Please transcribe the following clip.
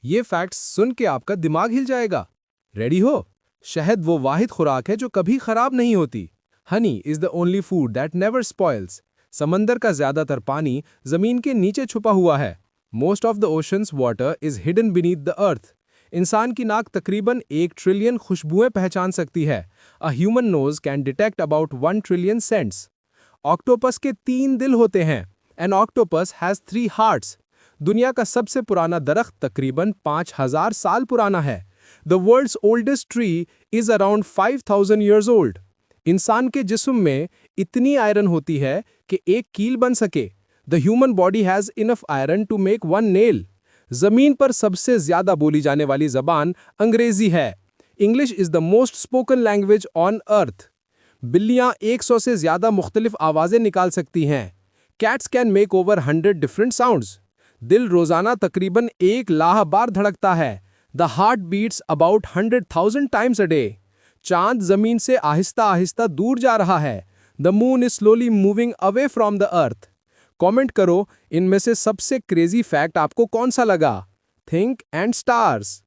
ये फैक्ट्स सुन के आपका दिमाग हिल जाएगा। रेडी हो? शहद वो वाहिद खुराक है जो कभी खराब नहीं होती। Honey is the only food that never spoils. समंदर का ज्यादातर पानी जमीन के नीचे छुपा हुआ है। Most of the oceans water is hidden beneath the earth. इंसान की नाक तकरीबन 1 ट्रिलियन खुशबुएं पहचान सकती है। A human nose can detect about 1 trillion scents. Octopus के 3 दिल होते हैं। An octopus has 3 hearts. दुनिया का सबसे पुराना दरख्त तकरीबन 5000 साल पुराना है। The world's oldest tree is around 5000 years old. इंसान के जिस्म में इतनी आयरन होती है कि एक कील बन सके। The human body has enough iron to make 1 nail. जमीन पर सबसे ज्यादा बोली जाने वाली जबान अंग्रेजी है। English is the most spoken language on earth. बिल्लियां 100 से ज्यादा मुख्तलिफ आवाजें निकाल सकती हैं। Cats can make over 100 different sounds. दिल रोजाना तकरीबन 1 लाख बार धड़कता है। The heart beats about 100,000 times a day. चांद जमीन से आहिस्ता आहिस्ता दूर जा रहा है। The moon is slowly moving away from the earth. Comment करो, इनमें से सबसे क्रेजी फैक्ट आपको कौन सा लगा? Think and stars.